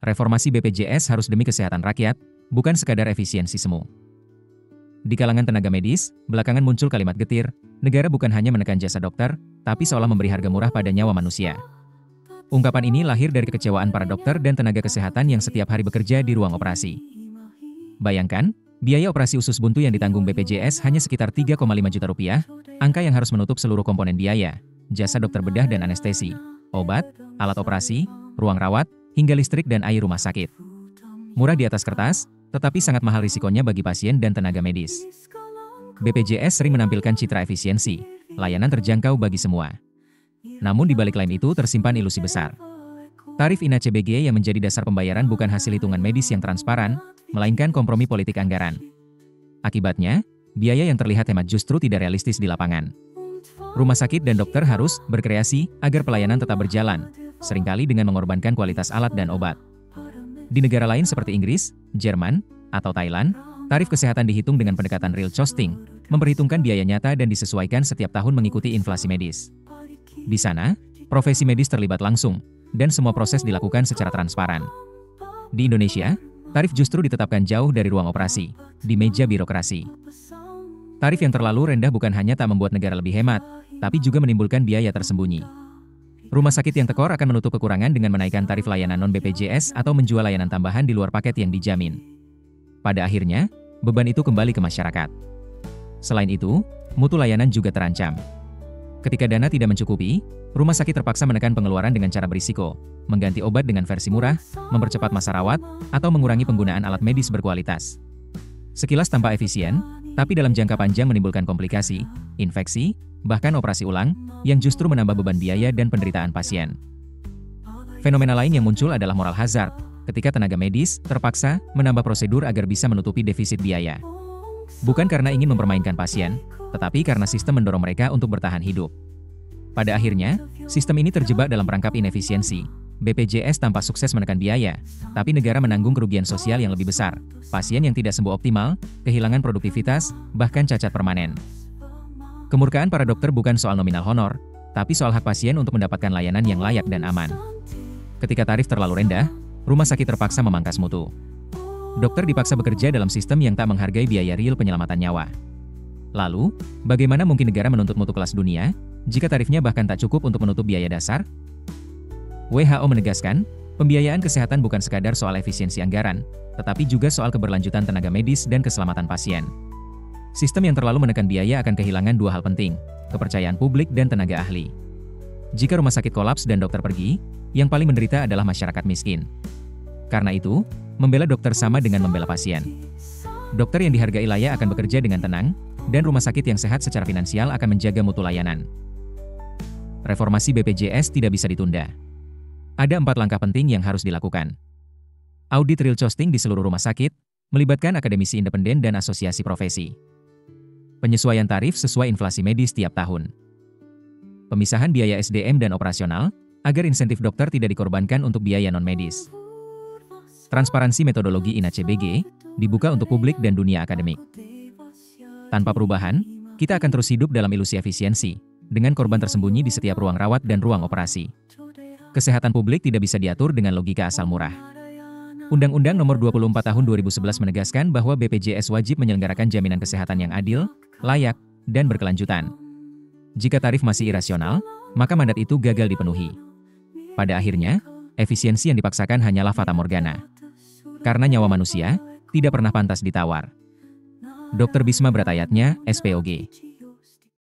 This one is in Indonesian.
Reformasi BPJS harus demi kesehatan rakyat, bukan sekadar efisiensi semu. Di kalangan tenaga medis, belakangan muncul kalimat getir, negara bukan hanya menekan jasa dokter, tapi seolah memberi harga murah pada nyawa manusia. Ungkapan ini lahir dari kekecewaan para dokter dan tenaga kesehatan yang setiap hari bekerja di ruang operasi. Bayangkan, biaya operasi usus buntu yang ditanggung BPJS hanya sekitar 3,5 juta rupiah, angka yang harus menutup seluruh komponen biaya, jasa dokter bedah dan anestesi, obat, alat operasi, ruang rawat, hingga listrik dan air rumah sakit. Murah di atas kertas, tetapi sangat mahal risikonya bagi pasien dan tenaga medis. BPJS sering menampilkan citra efisiensi, layanan terjangkau bagi semua. Namun di balik klaim itu tersimpan ilusi besar. Tarif INA-CBG yang menjadi dasar pembayaran bukan hasil hitungan medis yang transparan, melainkan kompromi politik anggaran. Akibatnya, biaya yang terlihat hemat justru tidak realistis di lapangan. Rumah sakit dan dokter harus berkreasi agar pelayanan tetap berjalan, seringkali dengan mengorbankan kualitas alat dan obat. Di negara lain seperti Inggris, Jerman, atau Thailand, tarif kesehatan dihitung dengan pendekatan real costing, memperhitungkan biaya nyata dan disesuaikan setiap tahun mengikuti inflasi medis. Di sana, profesi medis terlibat langsung, dan semua proses dilakukan secara transparan. Di Indonesia, tarif justru ditetapkan jauh dari ruang operasi, di meja birokrasi. Tarif yang terlalu rendah bukan hanya tak membuat negara lebih hemat, tapi juga menimbulkan biaya tersembunyi. Rumah sakit yang tekor akan menutup kekurangan dengan menaikkan tarif layanan non-BPJS atau menjual layanan tambahan di luar paket yang dijamin. Pada akhirnya, beban itu kembali ke masyarakat. Selain itu, mutu layanan juga terancam. Ketika dana tidak mencukupi, rumah sakit terpaksa menekan pengeluaran dengan cara berisiko, mengganti obat dengan versi murah, mempercepat masa rawat, atau mengurangi penggunaan alat medis berkualitas. Sekilas tampak efisien, tapi dalam jangka panjang menimbulkan komplikasi, infeksi, bahkan operasi ulang, yang justru menambah beban biaya dan penderitaan pasien. Fenomena lain yang muncul adalah moral hazard, ketika tenaga medis terpaksa menambah prosedur agar bisa menutupi defisit biaya. Bukan karena ingin mempermainkan pasien, tetapi karena sistem mendorong mereka untuk bertahan hidup. Pada akhirnya, sistem ini terjebak dalam perangkap inefisiensi. BPJS tampak sukses menekan biaya, tapi negara menanggung kerugian sosial yang lebih besar, pasien yang tidak sembuh optimal, kehilangan produktivitas, bahkan cacat permanen. Kemurkaan para dokter bukan soal nominal honor, tapi soal hak pasien untuk mendapatkan layanan yang layak dan aman. Ketika tarif terlalu rendah, rumah sakit terpaksa memangkas mutu. Dokter dipaksa bekerja dalam sistem yang tak menghargai biaya real penyelamatan nyawa. Lalu, bagaimana mungkin negara menuntut mutu kelas dunia, jika tarifnya bahkan tak cukup untuk menutup biaya dasar? WHO menegaskan, pembiayaan kesehatan bukan sekadar soal efisiensi anggaran, tetapi juga soal keberlanjutan tenaga medis dan keselamatan pasien. Sistem yang terlalu menekan biaya akan kehilangan dua hal penting, kepercayaan publik dan tenaga ahli. Jika rumah sakit kolaps dan dokter pergi, yang paling menderita adalah masyarakat miskin. Karena itu, membela dokter sama dengan membela pasien. Dokter yang dihargai layak akan bekerja dengan tenang, dan rumah sakit yang sehat secara finansial akan menjaga mutu layanan. Reformasi BPJS tidak bisa ditunda. Ada 4 langkah penting yang harus dilakukan. Audit real costing di seluruh rumah sakit, melibatkan akademisi independen dan asosiasi profesi. Penyesuaian tarif sesuai inflasi medis tiap tahun. Pemisahan biaya SDM dan operasional, agar insentif dokter tidak dikorbankan untuk biaya non-medis. Transparansi metodologi INA-CBG, dibuka untuk publik dan dunia akademik. Tanpa perubahan, kita akan terus hidup dalam ilusi efisiensi, dengan korban tersembunyi di setiap ruang rawat dan ruang operasi. Kesehatan publik tidak bisa diatur dengan logika asal murah. Undang-Undang Nomor 24 Tahun 2011 menegaskan bahwa BPJS wajib menyelenggarakan jaminan kesehatan yang adil, layak, dan berkelanjutan. Jika tarif masih irasional, maka mandat itu gagal dipenuhi. Pada akhirnya, efisiensi yang dipaksakan hanyalah fata morgana. Karena nyawa manusia tidak pernah pantas ditawar. Dr. Bisma Bratayatnya, SPOG.